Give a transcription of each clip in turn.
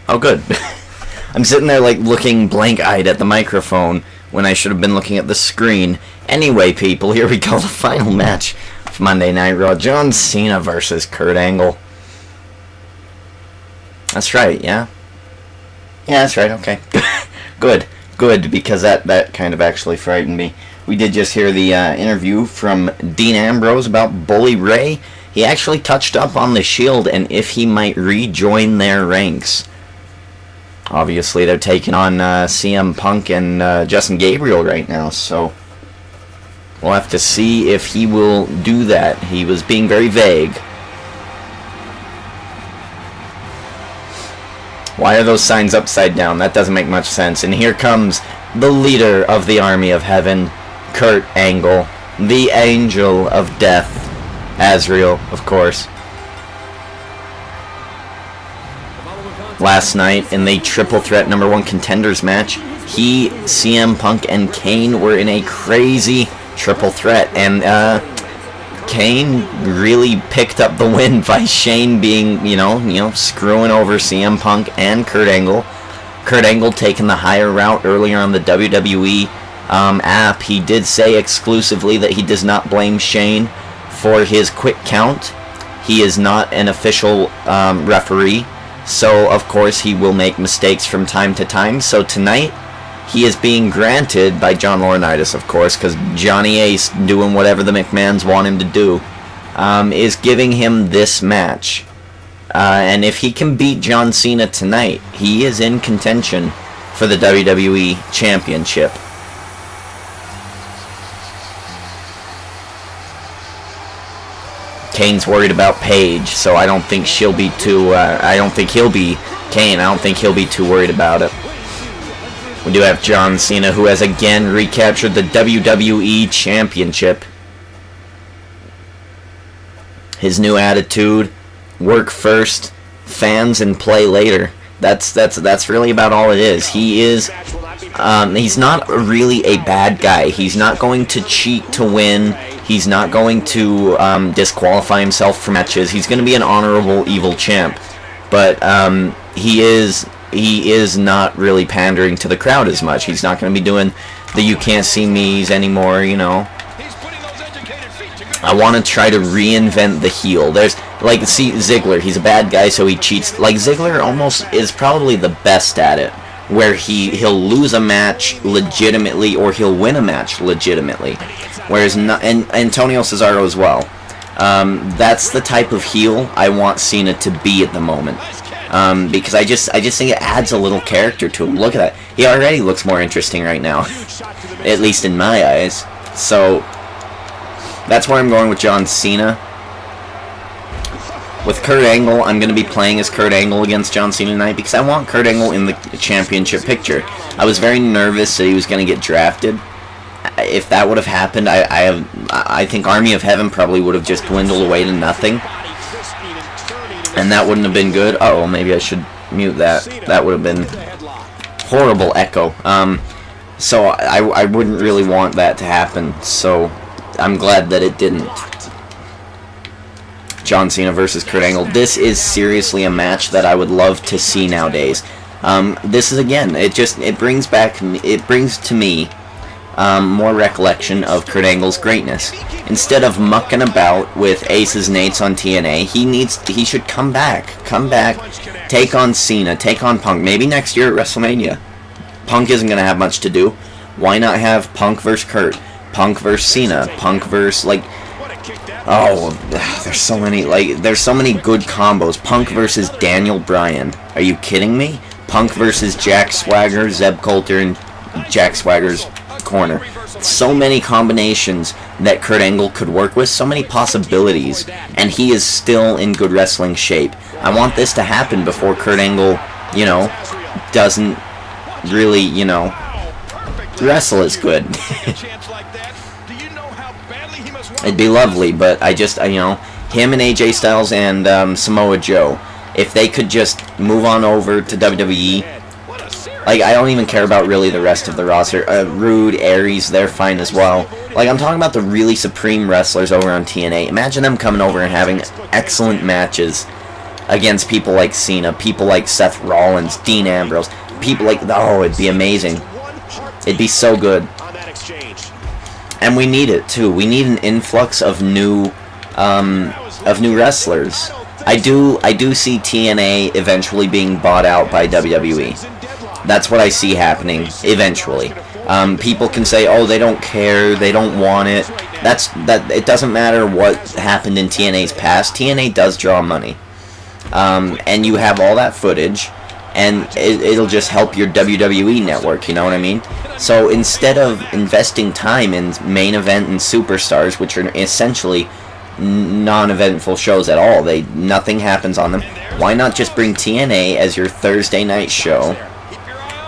Oh, good. I'm sitting there, like, looking blank-eyed at the microphone when I should have been looking at the screen. Anyway, people, here we go. The final match of Monday Night Raw. John Cena versus Kurt Angle. That's right, yeah? Yeah, that's right, okay. Good, because that kind of actually frightened me. We did just hear the interview from Dean Ambrose about Bully Ray. He actually touched up on the Shield and if he might rejoin their ranks. Obviously, they're taking on CM Punk and Justin Gabriel right now, so we'll have to see if he will do that. He was being very vague. Why are those signs upside down? That doesn't make much sense. And here comes the leader of the Army of Heaven, Kurt Angle, the Angel of Death, Azrael, of course. Last night in the Triple Threat number 1 Contenders match, he, CM Punk, and Kane were in a crazy triple threat, and Kane really picked up the win by Shane being, you know, screwing over CM Punk and Kurt Angle. Kurt Angle taking the higher route earlier on the WWE app. He did say exclusively that he does not blame Shane for his quick count. He is not an official referee, so of course he will make mistakes from time to time. So tonight, he is being granted by John Laurinaitis, of course, because Johnny Ace, doing whatever the McMahons want him to do, is giving him this match. And if he can beat John Cena tonight, he is in contention for the WWE Championship. Kane's worried about Paige, so I don't think she'll be too, I don't think he'll be too worried about it. We do have John Cena, who has again recaptured the WWE Championship. His new attitude, work first, fans and play later. That's really about all it is. He is, he's not really a bad guy. He's not going to cheat to win. He's not going to disqualify himself from matches. He's going to be an honorable evil champ. But he is not really pandering to the crowd as much. He's not going to be doing the you can't see me's anymore, you know. I want to try to reinvent the heel. There's, like, see, Ziggler, he's a bad guy, so he cheats. Like, Ziggler almost is probably the best at it, where he'll lose a match legitimately, or he'll win a match legitimately. Whereas, and Antonio Cesaro as well. That's the type of heel I want Cena to be at the moment. Because I just think it adds a little character to him. Look at that. He already looks more interesting right now. At least in my eyes. So, that's where I'm going with John Cena. With Kurt Angle, I'm going to be playing as Kurt Angle against John Cena tonight because I want Kurt Angle in the championship picture. I was very nervous that he was going to get drafted. If that would have happened, I think Army of Heaven probably would have just dwindled away to nothing. And that wouldn't have been good. Uh-oh, maybe I should mute that. That would have been horrible echo. So I wouldn't really want that to happen. So I'm glad that it didn't. John Cena versus Kurt Angle. This is seriously a match that I would love to see nowadays. This is, again, it brings to me more recollection of Kurt Angle's greatness. Instead of mucking about with aces and eights on TNA, he should come back, take on Cena, take on Punk, maybe next year at WrestleMania. Punk isn't going to have much to do. Why not have Punk versus Kurt, Punk versus Cena, Punk versus, like, oh, there's so many good combos. Punk versus Daniel Bryan. Are you kidding me? Punk versus Jack Swagger, Zeb Coulter, and Jack Swagger's corner. So many combinations that Kurt Angle could work with, so many possibilities, and he is still in good wrestling shape. I want this to happen before Kurt Angle, you know, doesn't really, you know, wrestle as good. It'd be lovely, but I just, you know, him and AJ Styles and Samoa Joe, if they could just move on over to WWE, Like, I don't even care about really the rest of the roster. Rude, Aries, they're fine as well. Like, I'm talking about the really supreme wrestlers over on TNA. Imagine them coming over and having excellent matches against people like Cena, people like Seth Rollins, Dean Ambrose, people like... Oh, it'd be amazing. It'd be so good. And we need it, too. We need an influx of new wrestlers. I do see TNA eventually being bought out by WWE. That's what I see happening eventually. People can say, "Oh, they don't care, they don't want it." It doesn't matter what happened in TNA's past. TNA does draw money, and you have all that footage, and it'll just help your WWE network. You know what I mean? So instead of investing time in main event and superstars, which are essentially non-eventful shows at all, nothing happens on them. Why not just bring TNA as your Thursday night show?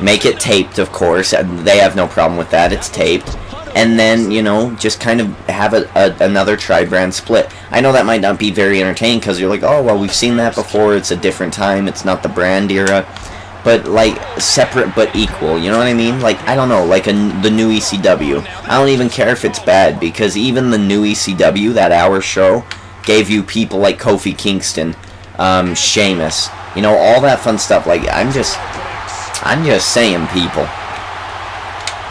Make it taped, of course. They have no problem with that. It's taped. And then, you know, just kind of have another tri-brand split. I know that might not be very entertaining because you're like, oh, well, we've seen that before. It's a different time. It's not the brand era. But, like, separate but equal. You know what I mean? Like, I don't know. Like the new ECW. I don't even care if it's bad because even the new ECW, that hour show, gave you people like Kofi Kingston, Sheamus. You know, all that fun stuff. Like, I'm just saying, people,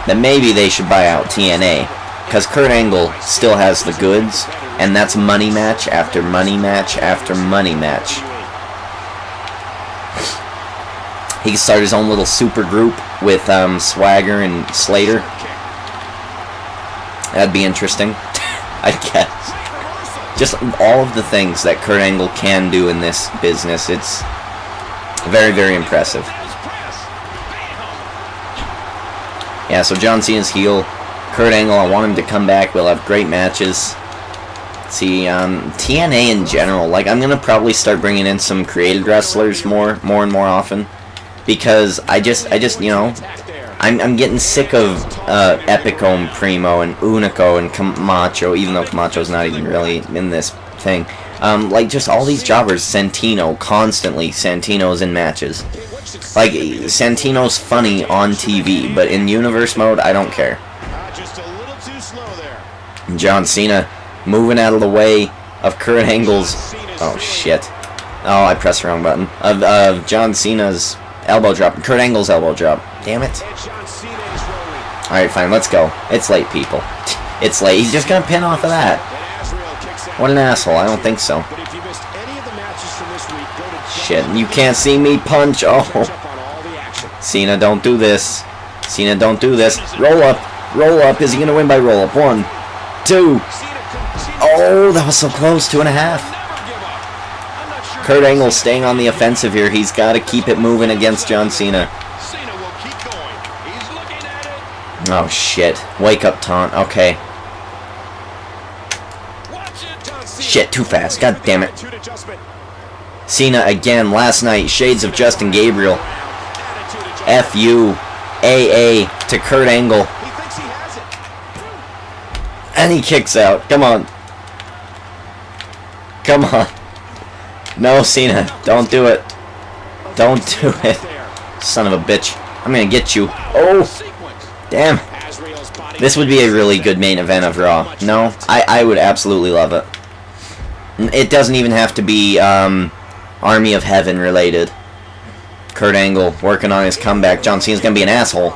that maybe they should buy out TNA, because Kurt Angle still has the goods, and that's money match after money match after money match. He can start his own little super group with Swagger and Slater. That'd be interesting, I guess. Just all of the things that Kurt Angle can do in this business, it's very, very impressive. Yeah, so John Cena's heel. Kurt Angle, I want him to come back. We'll have great matches. See, TNA in general, like, I'm going to probably start bringing in some created wrestlers more and more often. Because I just, you know, I'm getting sick of Epico and Primo and Unico and Camacho, even though Camacho's not even really in this thing. Like, just all these jobbers. Santino, constantly. Santino's in matches. Like, Santino's funny on TV, but in universe mode, I don't care. John Cena moving out of the way of Kurt Angle's... Oh, shit. Oh, I pressed the wrong button. Of John Cena's elbow drop. Kurt Angle's elbow drop. Damn it. Alright, fine, let's go. It's late, people. It's late. He's just gonna pin off of that. What an asshole. I don't think so. Shit, you can't see me punch. Oh. Cena, don't do this. Cena, don't do this. Roll up. Roll up. Is he going to win by roll up? 1, 2. Oh, that was so close. 2.5. Kurt Angle staying on the offensive here. He's got to keep it moving against John Cena. Oh, shit. Wake up taunt. Okay. Shit, too fast. God damn it. Cena again. Last night, shades of Justin Gabriel. F.U. A.A. to Kurt Angle. And he kicks out. Come on. Come on. No, Cena. Don't do it. Don't do it. Son of a bitch. I'm gonna get you. Oh. Damn. This would be a really good main event of Raw. No? I would absolutely love it. It doesn't even have to be Army of Heaven related. Kurt Angle working on his comeback. John Cena's gonna be an asshole.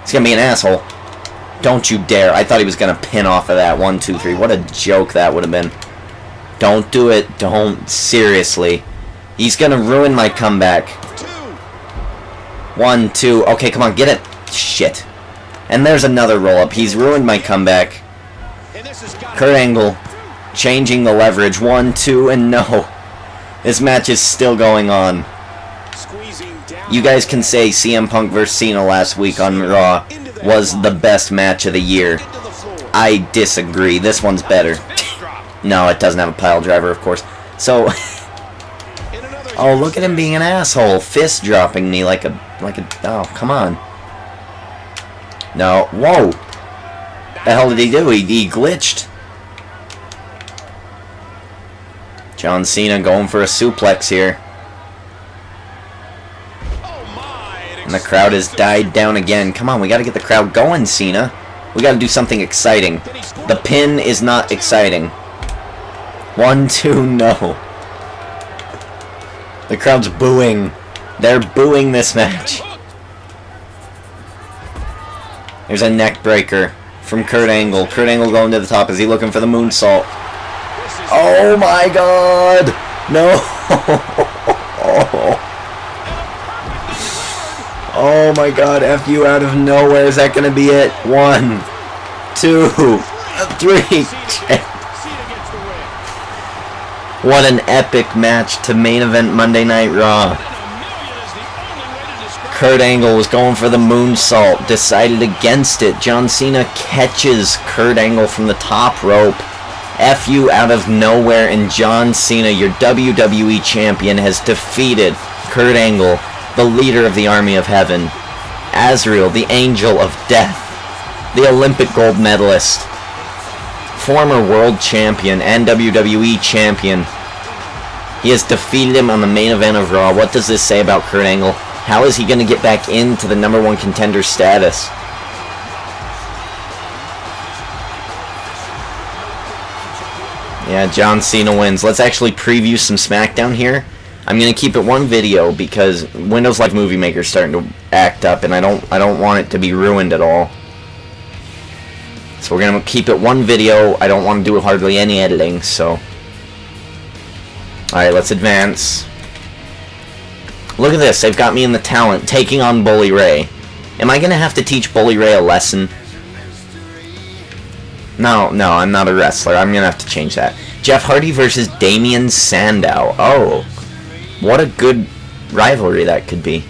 He's gonna be an asshole. Don't you dare. I thought he was gonna pin off of that. 1, 2, 3. What a joke that would have been. Don't do it. Don't. Seriously. He's gonna ruin my comeback. 1, 2. Okay, come on. Get it. Shit. And there's another roll-up. He's ruined my comeback. Kurt Angle changing the leverage. 1, 2, and no. This match is still going on. You guys can say CM Punk vs. Cena last week on Raw was the best match of the year. I disagree. This one's better. No, it doesn't have a pile driver, of course. So, oh, look at him being an asshole. Fist dropping me like a, oh, come on. No, whoa. The hell did he do? He glitched. John Cena going for a suplex here. And the crowd has died down again. Come on, we gotta get the crowd going, Cena. We gotta do something exciting. The pin is not exciting. 1, 2, no. The crowd's booing. They're booing this match. There's a neck breaker from Kurt Angle. Kurt Angle going to the top. Is he looking for the moonsault? Oh my god! No! Oh my god, F you out of nowhere. Is that gonna be it? 1, 2, 3. What an epic match to main event Monday Night Raw. Kurt Angle was going for the moonsault, decided against it. John Cena catches Kurt Angle from the top rope. F you out of nowhere, and John Cena, your WWE champion, has defeated Kurt Angle, the leader of the Army of Heaven, Azrael, the Angel of Death, the Olympic gold medalist, former world champion and WWE champion. He has defeated him on the main event of Raw. What does this say about Kurt Angle? How is he going to get back into the #1 contender status? Yeah, John Cena wins. Let's actually preview some SmackDown here. I'm gonna keep it one video because Windows Live Movie Maker is starting to act up, and I don't want it to be ruined at all. So we're gonna keep it one video. I don't want to do hardly any editing. So, all right, let's advance. Look at this. They've got me in the talent taking on Bully Ray. Am I gonna have to teach Bully Ray a lesson? No, I'm not a wrestler. I'm gonna have to change that. Jeff Hardy versus Damien Sandow. Oh, what a good rivalry that could be.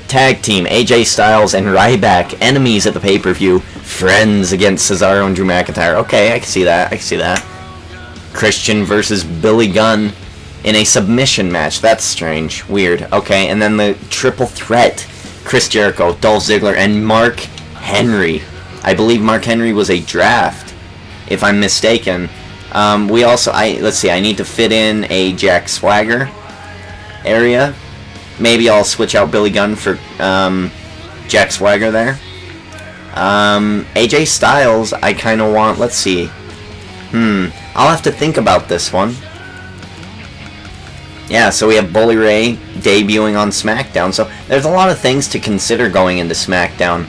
Tag team, AJ Styles and Ryback, enemies at the pay-per-view. Friends against Cesaro and Drew McIntyre. Okay, I can see that. Christian versus Billy Gunn in a submission match. That's strange. Weird. Okay, and then the triple threat. Chris Jericho, Dolph Ziggler, and Mark Henry. I believe Mark Henry was a draft, if I'm mistaken. We also, let's see, I need to fit in a Jack Swagger area. Maybe I'll switch out Billy Gunn for Jack Swagger there. AJ Styles, I kind of want, let's see. I'll have to think about this one. Yeah, so we have Bully Ray debuting on SmackDown. So there's a lot of things to consider going into SmackDown.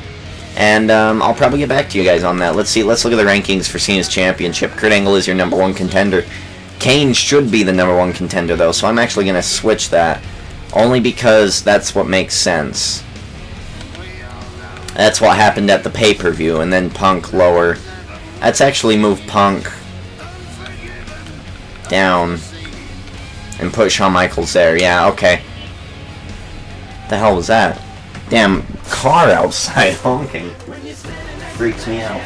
And I'll probably get back to you guys on that. Let's see. Let's look at the rankings for Cena's championship. Kurt Angle is your #1 contender. Kane should be the #1 contender, though. So I'm actually going to switch that. Only because that's what makes sense. That's what happened at the pay-per-view. And then Punk lower. Let's actually move Punk down. And put Shawn Michaels there. Yeah, okay. The hell was that? Damn car outside honking. Freaks me out.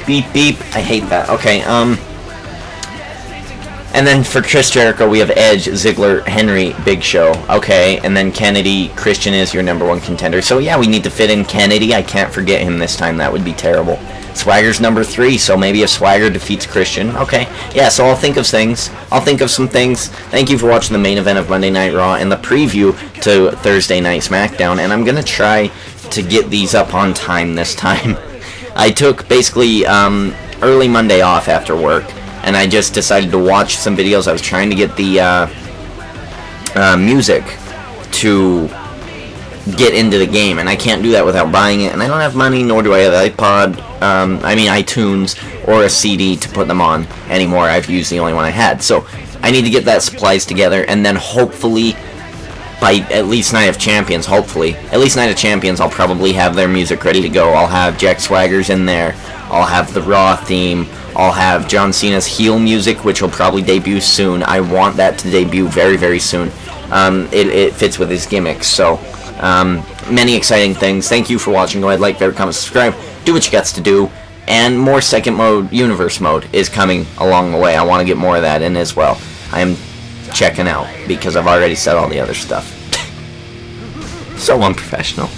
Beep beep. I hate that. Okay, and then for Chris Jericho, we have Edge, Ziggler, Henry, Big Show. Okay, and then Kennedy, Christian is your #1 contender. So yeah, we need to fit in Kennedy. I can't forget him this time. That would be terrible. Swagger's #3, so maybe if Swagger defeats Christian. Okay, yeah, so I'll think of things. I'll think of some things. Thank you for watching the main event of Monday Night Raw and the preview to Thursday Night SmackDown, and I'm going to try to get these up on time this time. I took basically early Monday off after work, and I just decided to watch some videos. I was trying to get the music to get into the game, and I can't do that without buying it, and I don't have money, nor do I have iPod, iTunes, or a CD to put them on anymore. I've used the only one I had, so I need to get that supplies together, and then hopefully, by at least Night of Champions, I'll probably have their music ready to go. I'll have Jack Swagger's in there, I'll have the Raw theme, I'll have John Cena's heel music, which will probably debut soon. I want that to debut very, very soon. It fits with his gimmick, so many exciting things. Thank you for watching. Go ahead, like, favorite, comment, subscribe. Do what you got to do. And more second mode, universe mode, is coming along the way. I want to get more of that in as well. I am checking out because I've already said all the other stuff. So unprofessional.